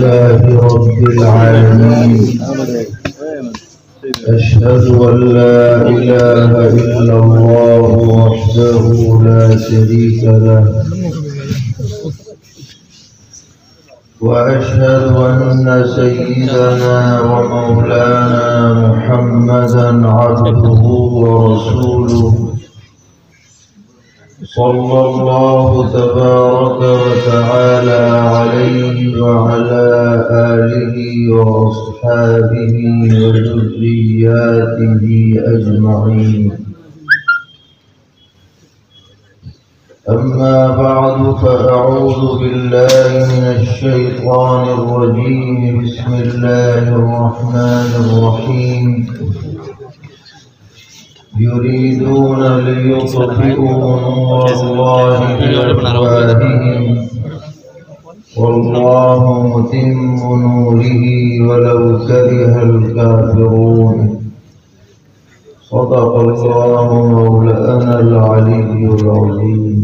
لله رب العالمين أشهد أن لا إله إلا الله وحده لا شريك له وأشهد أن سيدنا ومولانا محمدا عبده ورسوله صلى الله تبارك وتعالى عليه وعلى آله وأصحابه وذرياته أجمعين. أما بعد فأعوذ بالله من الشيطان الرجيم. بسم الله الرحمن الرحيم. يريدون ليطفئوا نور الله بأفواههم والله متم نوره ولو كره الكافرون. صدق الله مولانا العلي العظيم.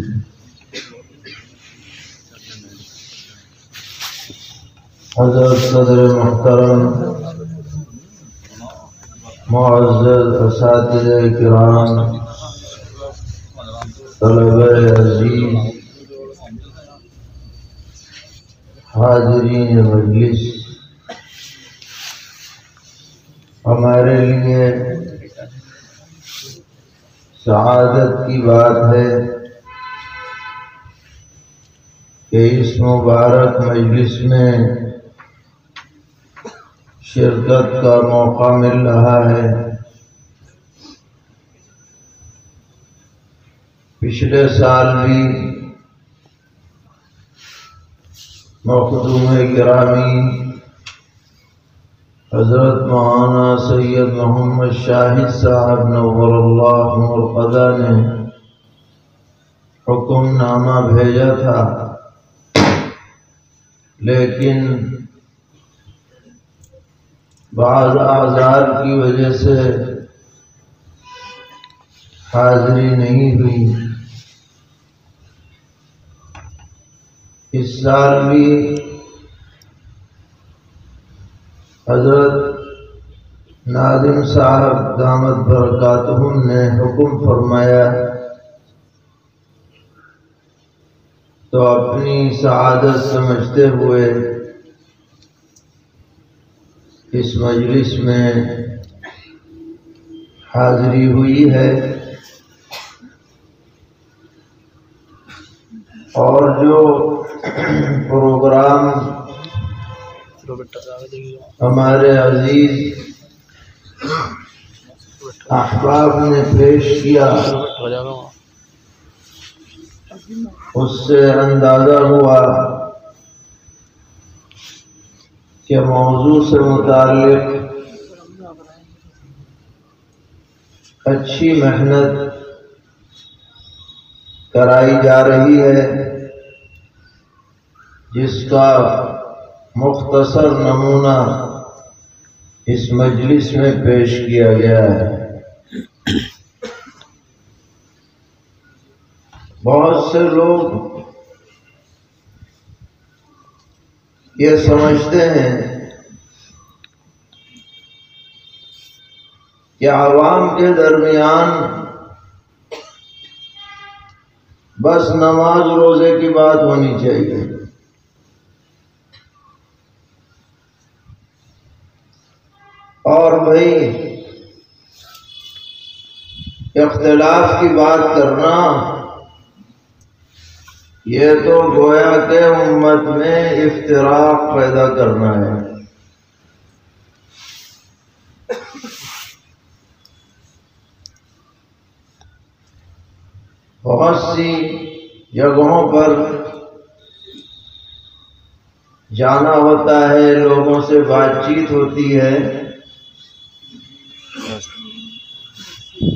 حضرت صدر محترم معزز اساتذہ کرام طلبہ عزیز حاضرین مجلس، ہمارے لیے سعادت کی بات ہے کہ اس مبارک مجلس میں شرکت کا موقع مل رہا ہے۔ پچھلے سال بھی مخدوم گرامی حضرت مولانا سید محمد شاہد صاحب نور اللہ مرقدہ نے حکم نامہ بھیجا تھا، لیکن بعض اعذار کی وجہ سے حاضری نہیں ہوئی۔ اس سال بھی حضرت ناظم صاحب دامت برکاتہم نے حکم فرمایا تو اپنی سعادت سمجھتے ہوئے اس مجلس میں حاضری ہوئی ہے، اور جو پروگرام ہمارے عزیز احباب نے پیش کیا اس سے اندازہ ہوا کہ موضوع سے متعلق اچھی محنت کرائی جا رہی ہے، جس کا مختصر نمونہ اس مجلس میں پیش کیا گیا ہے۔ بہت سے لوگ یہ سمجھتے ہیں کہ عوام کے درمیان بس نماز روزے کی بات ہونی چاہیے، اور بھائی اختلاف کی بات کرنا یہ تو گویا کہ امت میں افتراق پیدا کرنا ہے۔ بہت سی جگہوں پر جانا ہوتا ہے، لوگوں سے بات چیت ہوتی ہے،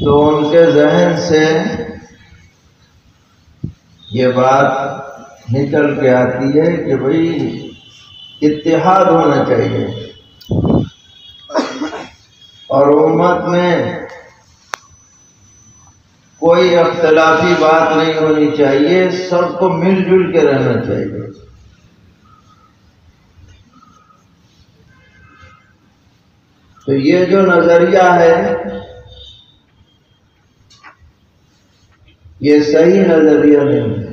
تو ان کے ذہن سے یہ بات نکل کے آتی ہے کہ بھئی اتحاد ہونا چاہیے، اور امت میں کوئی اختلافی بات نہیں ہونی چاہیے، سب کو مل جل کے رہنا چاہیے۔ تو یہ جو نظریہ ہے یہ صحیح نظریہ نہیں ہے۔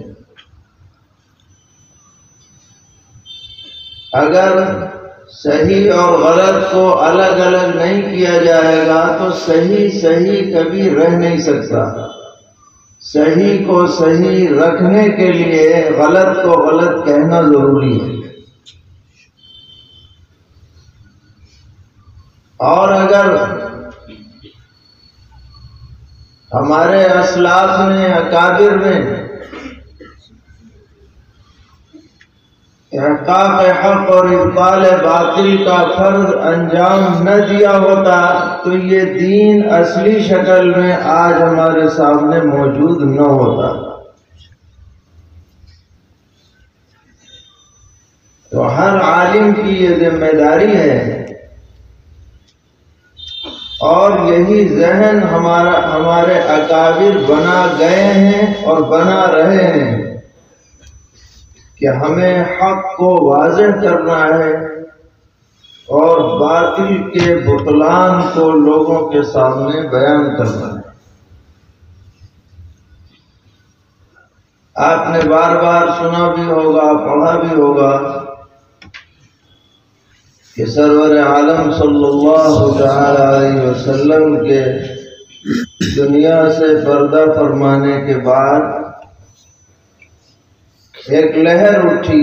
اگر صحیح اور غلط کو الگ الگ نہیں کیا جائے گا تو صحیح صحیح کبھی رہ نہیں سکتا۔ صحیح کو صحیح رکھنے کے لیے غلط کو غلط کہنا ضروری ہے۔ اور اگر ہمارے اسلاف نے اکابر نے احقاق حق اور ابطال باطل کا فرض انجام نہ دیا ہوتا تو یہ دین اصلی شکل میں آج ہمارے سامنے موجود نہ ہوتا۔ تو ہر عالم کی یہ ذمہ داری ہے اور یہی ذہن ہمارے اکابر بنا گئے ہیں اور بنا رہے ہیں کہ ہمیں حق کو واضح کرنا ہے اور باطل کے بطلان کو لوگوں کے سامنے بیان کرنا ہے۔ آپ نے بار بار سنا بھی ہوگا، پڑھا بھی ہوگا کہ سرور عالم صلی اللہ تعالی علیہ وسلم کے دنیا سے پردہ فرمانے کے بعد ایک لہر اٹھی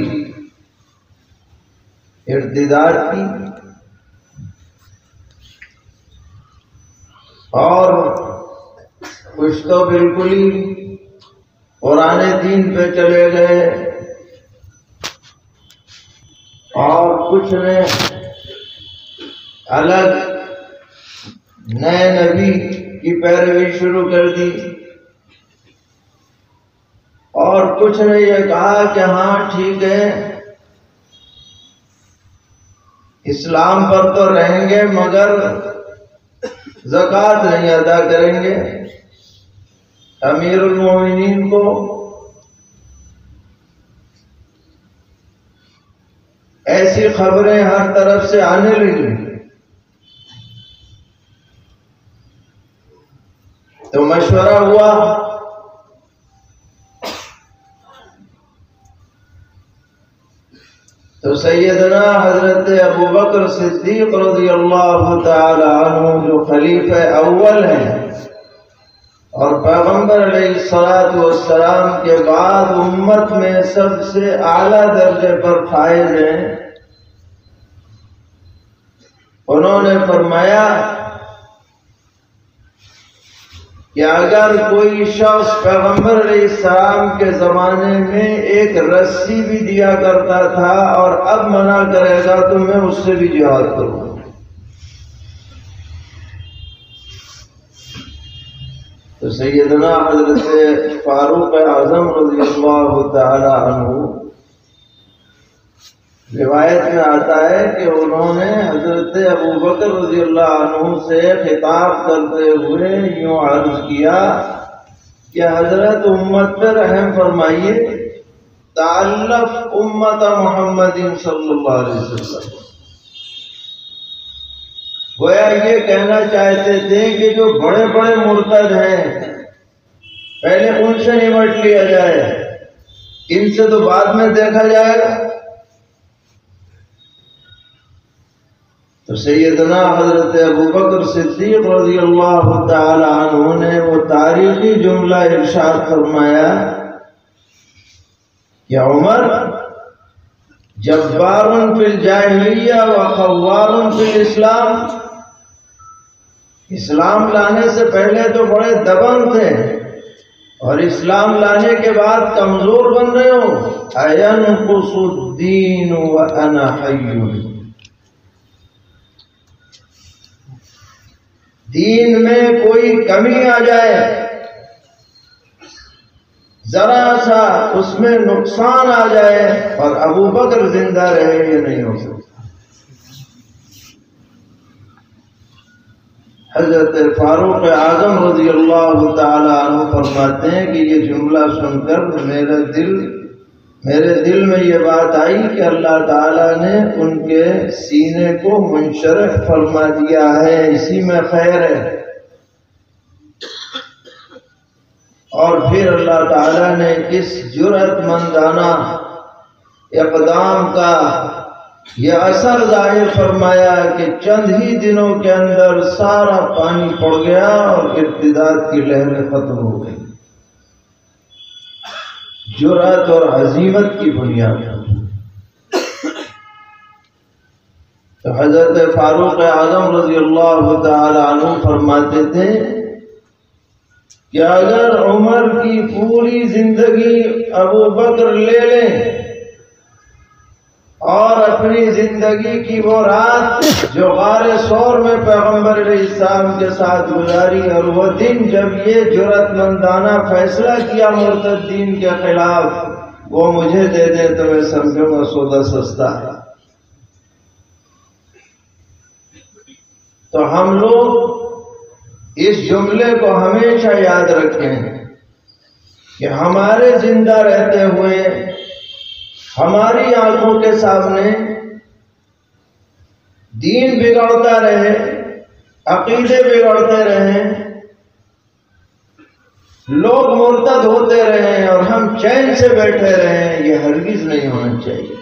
ارتداد کی، اور کچھ تو بالکل ہی پرانے دین پہ چلے گئے اور کچھ نے الگ نئے نبی کی پیروی شروع کر دی، اور کچھ نے یہ کہا کہ ہاں ٹھیک ہے اسلام پر تو رہیں گے مگر زکوٰۃ نہیں ادا کریں گے۔ امیر المومنین کو ایسی خبریں ہر طرف سے آنے لگی تو مشورہ ہوا تو سیدنا حضرت ابوبکر صدیق رضی اللہ تعالی عنہ جو خلیفہ اول ہیں اور پیغمبر علیہ الصلوۃ والسلام کے بعد امت میں سب سے اعلیٰ درجے پر فائز ہیں، انہوں نے فرمایا کہ اگر کوئی شخص پیغمبر علیہ السلام کے زمانے میں ایک رسی بھی دیا کرتا تھا اور اب منع کرے گا تو میں اس سے بھی جہاد کروں۔ تو سیدنا حضرت فاروق اعظم رضی اللہ تعالی عنہ روایت میں آتا ہے کہ انہوں نے حضرت ابوبکر رضی اللہ عنہ سے خطاب کرتے ہوئے یوں عرض کیا کہ حضرت امت پر رحم فرمائیے، تعلق امت محمد صلی اللہ علیہ وسلم۔ گویا یہ کہنا چاہتے تھے کہ جو بڑے بڑے مرتد ہیں پہلے ان سے نمٹ لیا جائے، ان سے تو بعد میں دیکھا جائے گا۔ تو سیدنا حضرت ابوبکر صدیق رضی اللہ تعالی عنہ نے وہ تاریخی جملہ ارشاد فرمایا کہ عمر جبار فی الجاہلیہ و خوار فی الاسلام، اسلام لانے سے پہلے تو بڑے دبنگ تھے اور اسلام لانے کے بعد کمزور بن رہے ہو۔ اینقص الدین وانا حی، دین میں کوئی کمی آ جائے، ذرا سا اس میں نقصان آ جائے اور ابو بکر زندہ رہے، یہ نہیں ہو سکتا۔ حضرت فاروق اعظم رضی اللہ تعالی عنہ فرماتے ہیں کہ یہ جملہ سن کر میرا دل میرے دل میں یہ بات آئی کہ اللہ تعالیٰ نے ان کے سینے کو منشرح فرما دیا ہے، اسی میں خیر ہے۔ اور پھر اللہ تعالیٰ نے اس جرأت مندانہ اقدام کا یہ اثر ظاہر فرمایا کہ چند ہی دنوں کے اندر سارا پانی پڑ گیا اور ارتداد کی لہریں ختم ہو گئی۔ جرأت اور عزیمت کی بنیاد ہے۔ تو حضرت فاروق اعظم رضی اللہ تعالی عنہ فرماتے تھے کہ اگر عمر کی پوری زندگی ابو بکر لے لیں اور اپنی زندگی کی وہ رات جو غار ثور میں پیغمبر علیہ السلام کے ساتھ گزاری اور وہ دن جب یہ جرأت مندانہ فیصلہ کیا مرتدین کے خلاف، وہ مجھے دے دے تو میں سمجھوں گا سودا سستا ہے۔ تو ہم لوگ اس جملے کو ہمیشہ یاد رکھیں کہ ہمارے زندہ رہتے ہوئے ہماری آنکھوں کے سامنے دین بگڑتا رہے، عقیدے بگڑتے رہیں، لوگ مرتد ہوتے رہیں اور ہم چین سے بیٹھے رہیں، یہ ہرگز نہیں ہونا چاہیے۔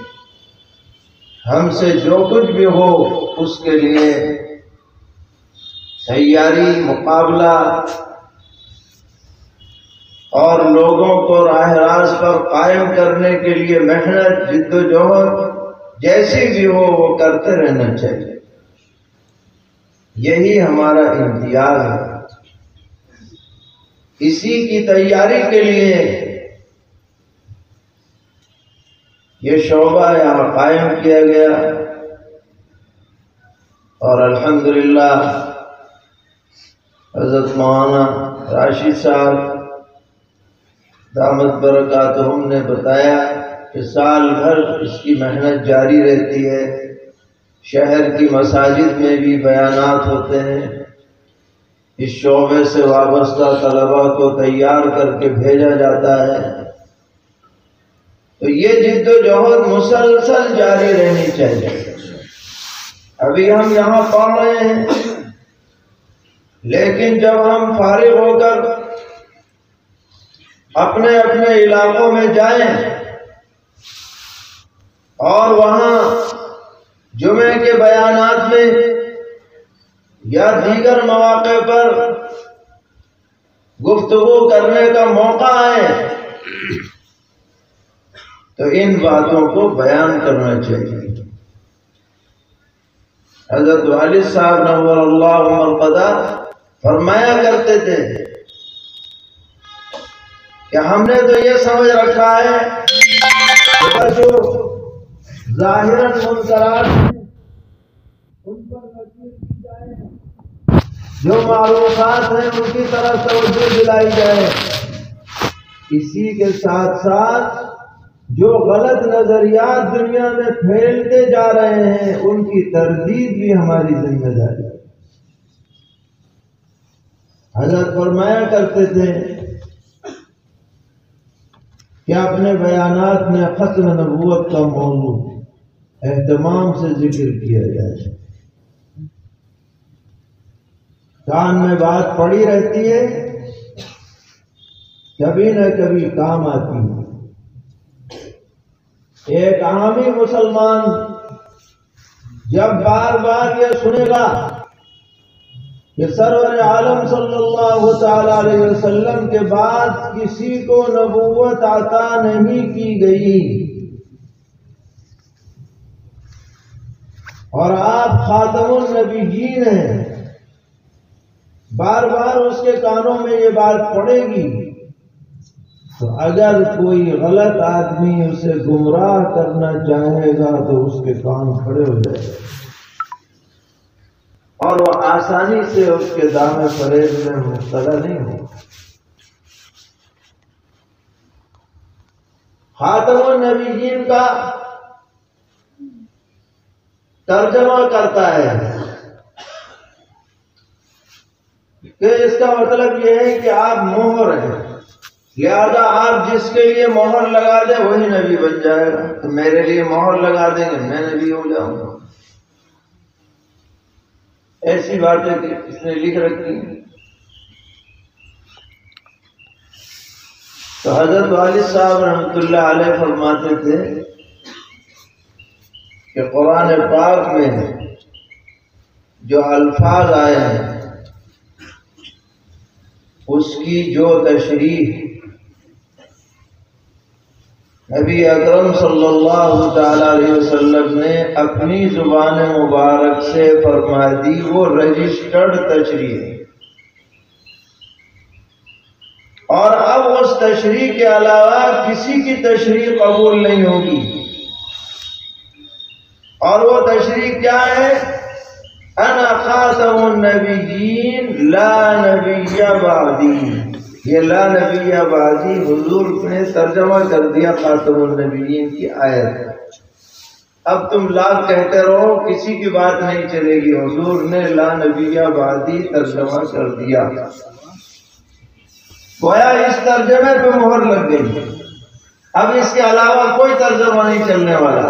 ہم سے جو کچھ بھی ہو اس کے لیے تیاری، مقابلہ اور لوگوں کو راہ راست پر قائم کرنے کے لیے محنت، جد و جہد جیسی بھی ہو وہ کرتے رہنا چاہیے۔ یہی ہمارا امتیاز ہے۔ اسی کی تیاری کے لیے یہ شعبہ یہاں قائم کیا گیا اور الحمدللہ حضرت مولانا راشد صاحب دامت برکاتہم نے بتایا کہ سال بھر اس کی محنت جاری رہتی ہے۔ شہر کی مساجد میں بھی بیانات ہوتے ہیں، اس شعبے سے وابستہ طلباء کو تیار کر کے بھیجا جاتا ہے۔ تو یہ جد و جہد مسلسل جاری رہنی چاہیے۔ ابھی ہم یہاں پڑھ رہے ہیں، لیکن جب ہم فارغ ہو کر اپنے اپنے علاقوں میں جائیں اور وہاں جمعے کے بیانات میں یا دیگر مواقع پر گفتگو کرنے کا موقع آئے تو ان باتوں کو بیان کرنا چاہیے۔ حضرت والد صاحب نور اللہ مرقدہ فرمایا کرتے تھے کہ ہم نے تو یہ سمجھ رکھا ہے کہ جو ظاہراً منکرات ہیں ان پر نصیحت کی جائے، جو معروفات ہیں ان کی طرف توجہ دلائی جائے، اسی کے ساتھ ساتھ جو غلط نظریات دنیا میں پھیلتے جا رہے ہیں ان کی تردید بھی ہماری ذمہ داری ہے۔ حضرت فرمایا کرتے تھے کہ اپنے بیانات میں ختم نبوت کا موضوع اہتمام سے ذکر کیا جائے۔ کان میں بات پڑی رہتی ہے، کبھی نہ کبھی کام آتی ہے۔ ایک عامی مسلمان جب بار بار یہ سنے گا کہ سرور عالم صلی اللہ تعالی علیہ وسلم کے بعد کسی کو نبوت عطا نہیں کی گئی اور آپ خاتم النبیین ہیں، بار بار اس کے کانوں میں یہ بات پڑے گی، تو اگر کوئی غلط آدمی اسے گمراہ کرنا چاہے گا تو اس کے کان کھڑے ہو جائے گا اور وہ آسانی سے اس کے دامن فریب میں مبتلا نہیں ہو۔ خاتم النبیین کا ترجمہ کرتا ہے کہ اس کا مطلب یہ ہے کہ آپ مہر ہیں، لہذا آپ جس کے لیے مہر لگا دیں وہی نبی بن جائے گا، تو میرے لیے مہر لگا دیں گے میں نبی ہو جاؤں گا۔ ایسی باتیں اس نے لکھ رکھی ہیں۔ تو حضرت والد صاحب رحمۃ اللہ علیہ فرماتے تھے کہ قرآن پاک میں جو الفاظ آئے ہیں اس کی جو تشریح نبی اکرم صلی اللہ تعالی علیہ وسلم نے اپنی زبان مبارک سے فرما دی، وہ رجسٹرڈ تشریح ہے، اور اب اس تشریح کے علاوہ کسی کی تشریح قبول نہیں ہوگی۔ اور وہ تشریح کیا ہے؟ انا خاتم النبیین لا نبی بعدی۔ یہ لا نبی بعدی حضور نے ترجمہ کر دیا خاتم النبیین کی آیت۔ اب تم لاکھ کہتے رہو کسی کی بات نہیں چلے گی، حضور نے لا نبی بعدی ترجمہ کر دیا، گویا اس ترجمے پہ مہر لگ گئی، اب اس کے علاوہ کوئی ترجمہ نہیں چلنے والا۔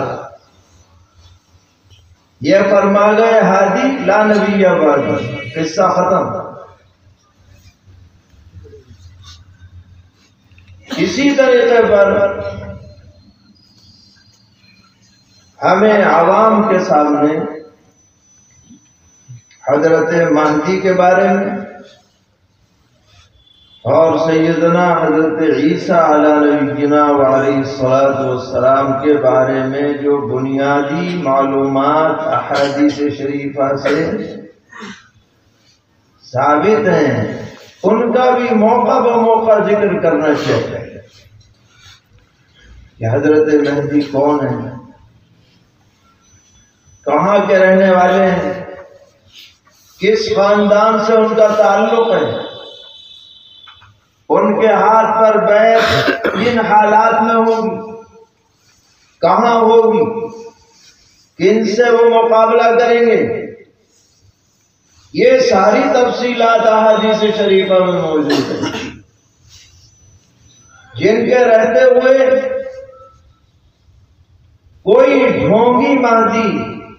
یہ فرما گئے ہادی لا نبی بعدی، قصہ ختم۔ اسی طریقے پر ہمیں عوام کے سامنے حضرت مہدی کے بارے میں اور سیدنا حضرت عیسیٰ علیہ نبینا وعلیہ الصلوۃ والسلام کے بارے میں جو بنیادی معلومات احادیث شریفہ سے ثابت ہیں ان کا بھی موقع بموقع ذکر کرنا چاہیے کہ حضرت مہدی کون ہیں، کہاں کے رہنے والے ہیں، کس خاندان سے ان کا تعلق ہے، ان کے ہاتھ پر بیعت کن حالات میں ہوگی، کہاں ہوگی، کن سے وہ مقابلہ کریں گے، یہ ساری تفصیلات احادیث شریفہ میں موجود ہیں، جن کے رہتے ہوئے کوئی ڈھونگی مہدی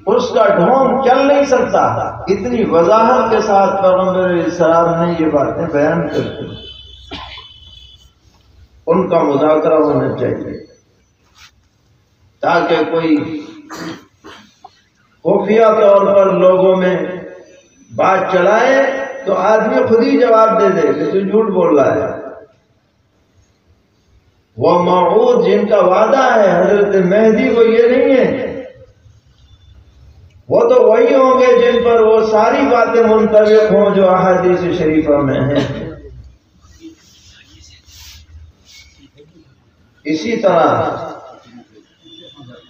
اس کا ڈھونگ چل نہیں سکتا۔ اتنی وضاحت کے ساتھ پیغمبر علیہ السلام نے یہ باتیں بیان کر دی، ان کا مذاکرہ ہونا چاہیے تاکہ کوئی خفیہ طور پر لوگوں میں بات چلائے تو آدمی خود ہی جواب دے دے کہ تو جھوٹ بول رہا ہے۔ وہ موعود جن کا وعدہ ہے حضرت مہدی وہ یہ نہیں ہے، وہ تو وہی ہوں گے جن پر وہ ساری باتیں منطبق ہوں جو احادیث شریفہ میں ہیں۔ اسی طرح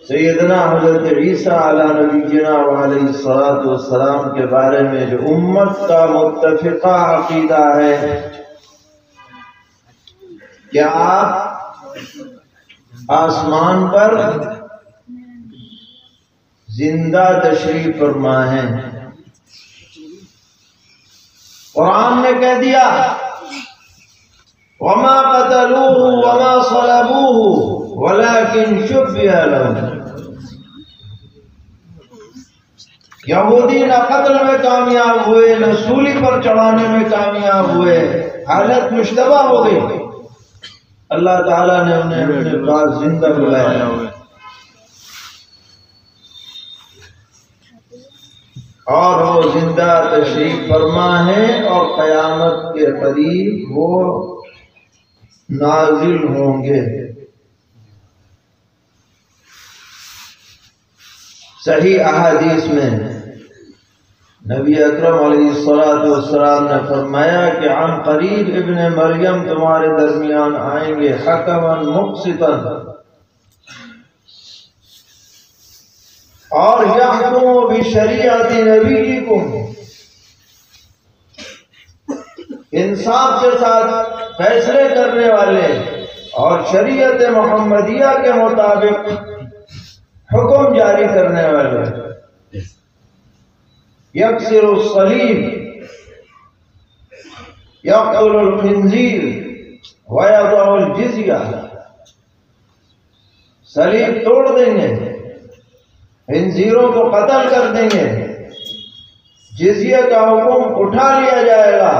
سیدنا حضرت عیسیٰ علیہ نبینا وعلیہ الصلوۃ والسلام کے بارے میں جو امت کا متفقہ عقیدہ ہے کہ آپ آسمان پر زندہ تشریف فرما ہیں۔ قرآن نے کہہ دیا وما قتلوه وما صلبوه ولكن شبه لهم۔ یہودی نہ قتل میں کامیاب ہوئے نہ سولی پر چڑھانے میں کامیاب ہوئے، حالت مشتبہ ہو گئی، اللہ تعالیٰ نے انہیں اپنے پاس زندہ بلایا اور وہ زندہ تشریف فرما ہے اور قیامت کے قریب وہ نازل ہوں گے۔ صحیح احادیث میں نبی اکرم علیہ الصلوۃ والسلام نے فرمایا کہ عن قریب ابن مریم تمہارے درمیان آئیں گے حکما مقسطا اور یحکم بشریعت نبیکم، انصاف کے ساتھ فیصلے کرنے والے اور شریعت محمدیہ کے مطابق حکم جاری کرنے والے، یکسر الصلیب یقتل الخنزیر وَيَضَعُ الْجِزْيَةَ، صلیب توڑ دیں گے، خنزیروں کو قتل کر دیں گے، جزیہ کا حکم اٹھا لیا جائے گا،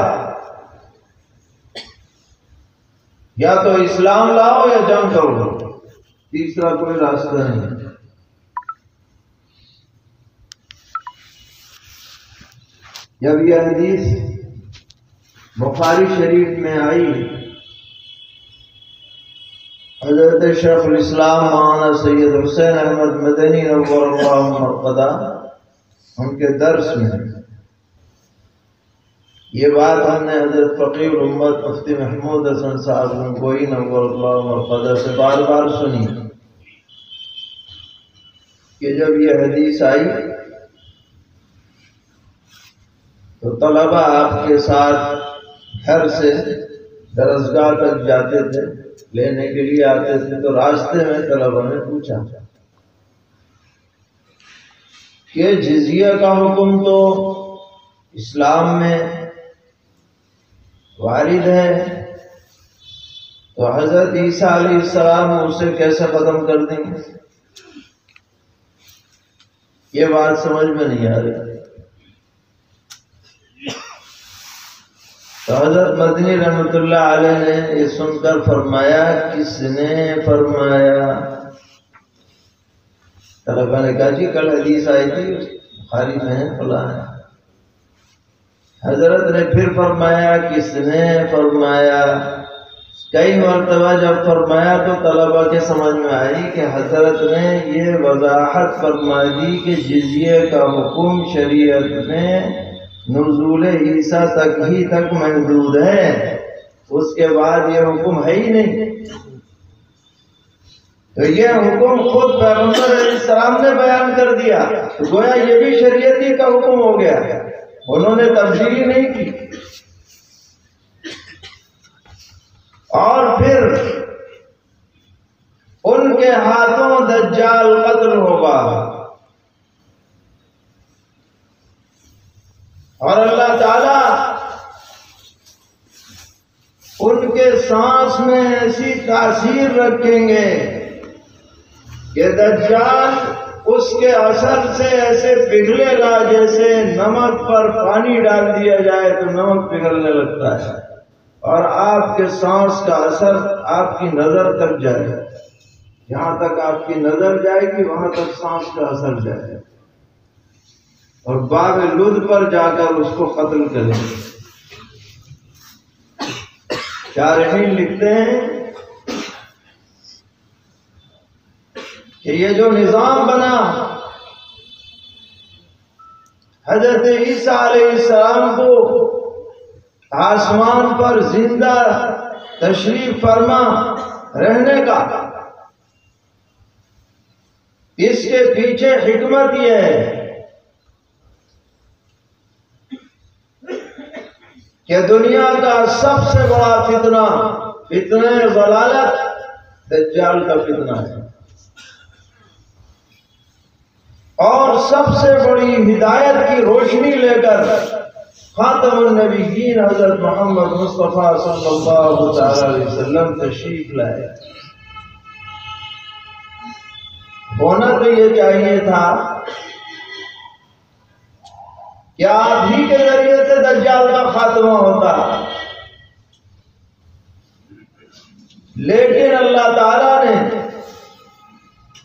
یا تو اسلام لاؤ یا جنگ کرو، تیسرا کوئی راستہ نہیں۔ جب یہ حدیث بخاری شریف میں آئی، حضرت شیخ الاسلام مولانا سید حسین احمد مدنی نور اللہ مرقدہ ان کے درس میں یہ بات ہم نے حضرت فقیہ الامت مفتی محمود حسن صاحب گنگوئی نور اللہ مرقدہ سے بار بار سنی کہ جب یہ حدیث آئی تو طلبہ آپ کے ساتھ گھر سے درسگاہ تک جاتے تھے، لینے کے لیے آتے تھے، تو راستے میں طلبہ نے پوچھا کہ جزیہ کا حکم تو اسلام میں وارد ہے، تو حضرت عیسیٰ علیہ السلام اسے کیسے ختم کر دیں گے؟ یہ بات سمجھ میں نہیں آ رہی۔ تو حضرت مدنی رحمۃ اللہ علیہ نے یہ سن کر فرمایا، کس نے فرمایا؟ طلبہ نے کہا جی کل حدیث آئی تھی بخاری میں فلاں ہے۔ حضرت نے پھر فرمایا، کس نے فرمایا؟ کئی مرتبہ جب فرمایا تو طلبہ کے سمجھ میں آئی کہ حضرت نے یہ وضاحت فرما دی کہ جزیے کا حکم شریعت میں نزول عیسیٰ تک ہی تک محدود ہے، اس کے بعد یہ حکم ہے ہی نہیں۔ تو یہ حکم خود پیغمبر علیہ السلام نے بیان کر دیا، تو گویا یہ بھی شریعتی کا حکم ہو گیا، انہوں نے تبدیلی نہیں کی۔ اور پھر ان کے ہاتھوں دجال قتل ہوگا، اور اللہ تعالی ان کے سانس میں ایسی تاثیر رکھیں گے کہ دجال اس کے اثر سے ایسے پگھلے گا جیسے نمک پر پانی ڈال دیا جائے تو نمک پگھلنے لگتا ہے، اور آپ کے سانس کا اثر آپ کی نظر تک جائے گا، جہاں تک آپ کی نظر جائے گی وہاں تک سانس کا اثر جائے گا، اور باب لد پر جا کر اس کو قتل کریں گے۔ شارحین لکھتے ہیں کہ یہ جو نظام بنا، حضرت عیسیٰ علیہ السلام کو آسمان پر زندہ تشریف فرما رہنے کا، اس کے پیچھے حکمت یہ ہے کہ دنیا کا سب سے بڑا فتنہ ضلالت دجال کا فتنہ ہے، اور سب سے بڑی ہدایت کی روشنی لے کر خاتم النبیین حضرت محمد مصطفیٰ صلی اللہ علیہ وسلم تشریف لائے۔ ہونا تو یہ چاہیے تھا کہ آپ ہی کے ذریعے سے دجال کا خاتمہ ہوتا، لیکن اللہ تعالیٰ نے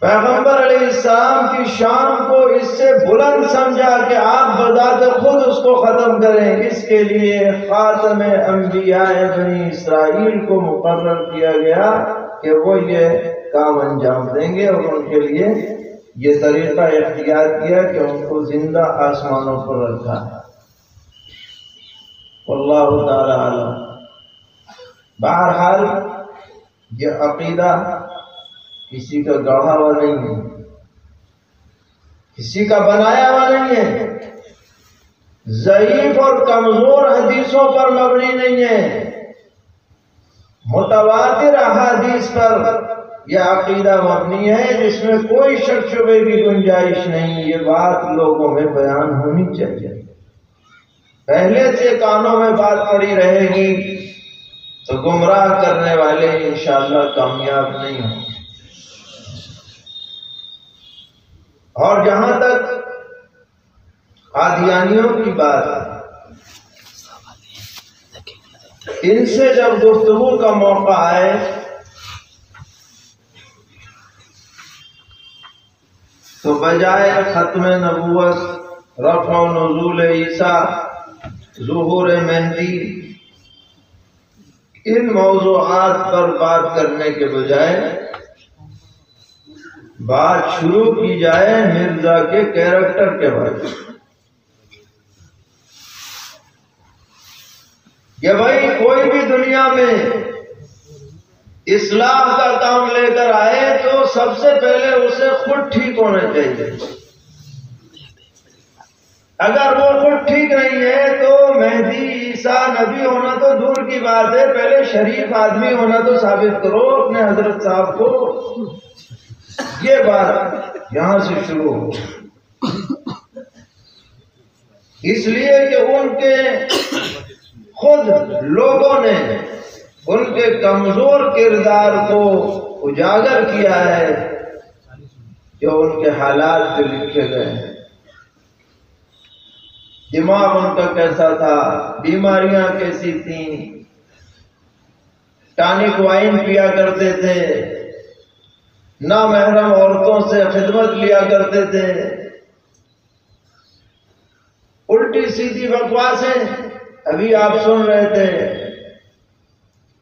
پیغمبر علیہ السلام کی شان کو اس سے بلند سمجھا کہ آپ بذات خود اس کو ختم کریں۔ اس کے لیے خاتم انبیاء بنی اسرائیل کو مقرر کیا گیا کہ وہ یہ کام انجام دیں گے، اور ان کے لیے یہ طریقہ اختیار کیا کہ ان کو زندہ آسمانوں پر رکھا ہے۔ واللہ تعالی عالم۔ بہرحال یہ عقیدہ کسی کا گڑھا ہوا نہیں ہے، کسی کا بنایا ہوا نہیں ہے، ضعیف اور کمزور حدیثوں پر مبنی نہیں ہے، متواتر احادیث پر یہ عقیدہ مبنی ہے، جس میں کوئی شک شبے کی گنجائش نہیں۔ یہ بات لوگوں میں بیان ہونی چاہیے، پہلے سے کانوں میں بات پڑی رہے گی تو گمراہ کرنے والے انشاءاللہ کامیاب نہیں ہوں۔ اور جہاں تک قادیانیوں کی بات، ان سے جب گفتگو کا موقع آئے تو بجائے ختم نبوت، رفع و نزول عیسیٰ، ظہور مہدی، ان موضوعات پر بات کرنے کے بجائے بات شروع کی جائے مرزا کے کیریکٹر کے بارے میں کہ بھائی کوئی بھی دنیا میں اصلاح کا کام لے کر آئے تو سب سے پہلے اسے خود ٹھیک ہونا چاہیے۔ اگر وہ خود ٹھیک نہیں ہے تو مہدی، عیسیٰ، نبی ہونا تو دور کی بات ہے، پہلے شریف آدمی ہونا تو ثابت کرو اپنے حضرت صاحب کو۔ یہ بات یہاں سے شروع ہو، اس لیے کہ ان کے خود لوگوں نے ان کے کمزور کردار کو اجاگر کیا ہے جو ان کے حالات پہ لکھے گئے ہیں۔ دماغ ان کا کیسا تھا، بیماریاں کیسی تھیں، ٹانک وائن پیا کرتے تھے، نامحرم عورتوں سے خدمت لیا کرتے تھے، الٹی سیدھی بکواسیں ابھی آپ سن رہے تھے،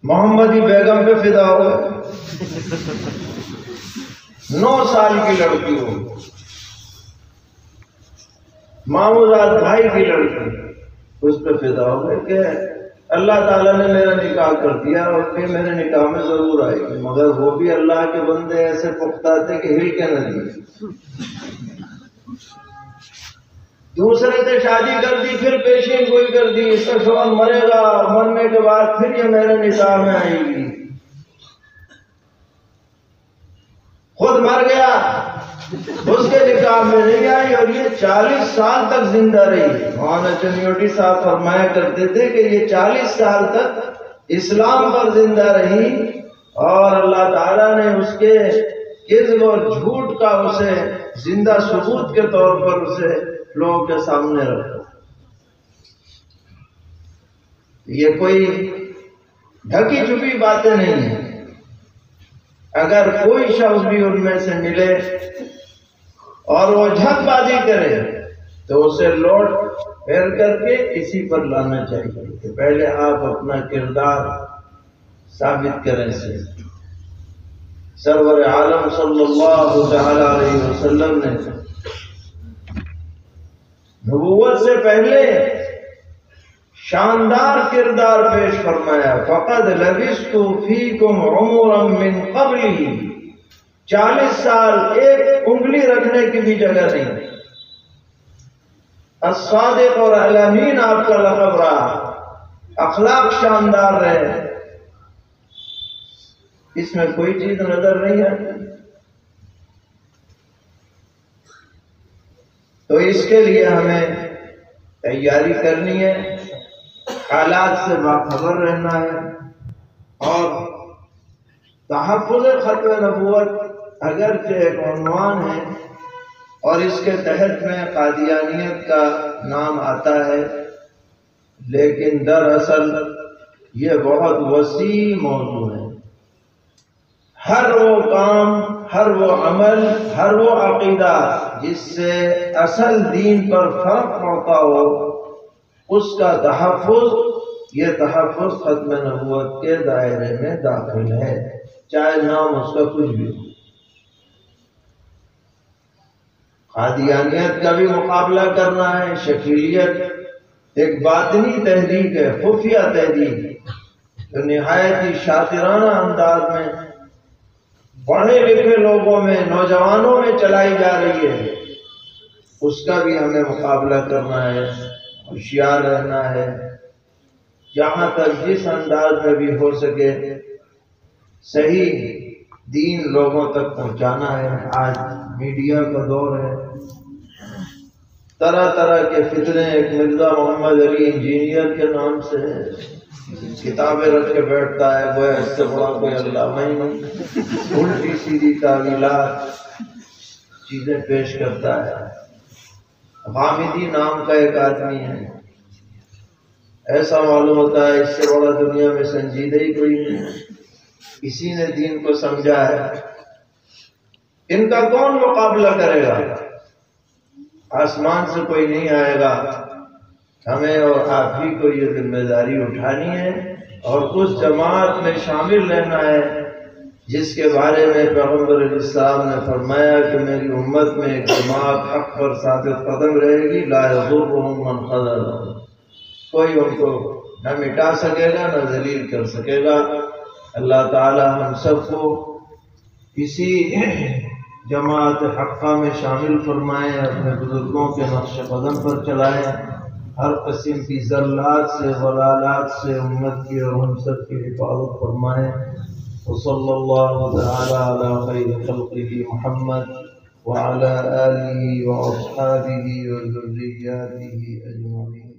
محمدی بیگم پہ فدا ہوئے، 9 سال کی لڑکی ہو، ماموزاد بھائی کی لڑکی، اس پہ فدا ہو گئے کہ اللہ تعالیٰ نے میرا نکاح کر دیا اور پھر میرے نکاح میں ضرور آئے گی، مگر وہ بھی اللہ کے بندے ایسے پختہ تھے کہ ہل کے نہ دیے۔ دوسرے سے شادی کر دی، پھر پیشین گوئی کر دی، اس کا شوہر مرے گا، مرنے کے بعد پھر یہ میرے نکاح میں آئے گی، خود مر گیا، اس کے نکاح میں نہیں آئی اور یہ 40 سال تک زندہ رہی۔ مولانا چنیوٹی صاحب فرمایا کرتے تھے کہ یہ 40 سال تک اسلام پر زندہ رہی اور اللہ تعالیٰ نے اس کے کذب اور جھوٹ کا اسے زندہ ثبوت کے طور پر اسے لوگوں کے سامنے رکھا۔ یہ کوئی ڈھکی چھپی باتیں نہیں ہیں۔ اگر کوئی شخص بھی ان میں سے ملے اور وہ جھک بازی کرے تو اسے لوٹ پھیر کر کے اسی پر لانا چاہیے کہ پہلے آپ اپنا کردار ثابت کریں سے۔ سرور عالم صلی اللہ تعالی علیہ وسلم نے نبوت سے پہلے شاندار کردار پیش فرمایا، فقد لبثت فیکم عمرا من قبلی، 40 سال ایک انگلی رکھنے کی بھی جگہ نہیں۔ الصادق اور الامین آپ کا لقب رہا، اخلاق شاندار رہے، اس میں کوئی چیز نظر نہیں آتی۔ تو اس کے لیے ہمیں تیاری کرنی ہے، حالات سے باخبر رہنا ہے، اور تحفظ ختم نبوت اگرچہ ایک عنوان ہے اور اس کے تحت میں قادیانیت کا نام آتا ہے، لیکن دراصل یہ بہت وسیع موضوع ہے۔ ہر وہ کام، ہر وہ عمل، ہر وہ عقیدہ جس سے اصل دین پر فرق پڑتا ہو، اس کا تحفظ، یہ تحفظ ختم نبوت کے دائرے میں داخل ہے، چاہے نام اس کا کچھ بھی ہو۔ قادیانیت کا بھی مقابلہ کرنا ہے، شکیلیت ایک باطنی تحریک ہے، خفیہ تحریک جو نہایت ہی شاطرانہ انداز میں پڑھے لکھے لوگوں میں، نوجوانوں میں چلائی جا رہی ہے، اس کا بھی ہمیں مقابلہ کرنا ہے، ہوشیار رہنا ہے، جہاں تک جس انداز میں بھی ہو سکے صحیح دین لوگوں تک پہنچانا ہے۔ آج میڈیا کا دور ہے، طرح طرح کے فتنے، ایک مرزا محمد علی انجینئر کے نام سے کتابیں رکھ کے بیٹھتا ہے، گویا اس سے بڑا کوئی علامہ ہی نہیں، الٹی سیدھی تعویلات چیزیں پیش کرتا ہے۔ حامدی نام کا ایک آدمی ہے، ایسا معلوم ہوتا ہے اس سے بڑا دنیا میں سنجیدہ ہی کوئی نہیں، اسی نے دین کو سمجھا ہے۔ ان کا کون مقابلہ کرے گا؟ آسمان سے کوئی نہیں آئے گا، ہمیں اور آپ ہی کو یہ ذمہ داری اٹھانی ہے اور اس جماعت میں شامل رہنا ہے جس کے بارے میں پیغمبر علیہ السلام نے فرمایا کہ میری امت میں ایک جماعت حق پر ثابت قدم رہے گی، لا یضرهم من خذلهم، کوئی ان کو نہ مٹا سکے گا نہ ذلیل کر سکے گا۔ اللہ تعالی ہم سب کو اسی جماعت حقہ میں شامل فرمائے، اپنے بزرگوں کے نقش قدم پر چلائے، ہر قسم کی ذلات سے ضلالات سے امت کی اور ہم سب کی حفاظت فرمائے۔ وصلی اللہ تعالی علی خیر خلقہ محمد وعلی آلہ واصحابہ وذریاتہ اجمعین۔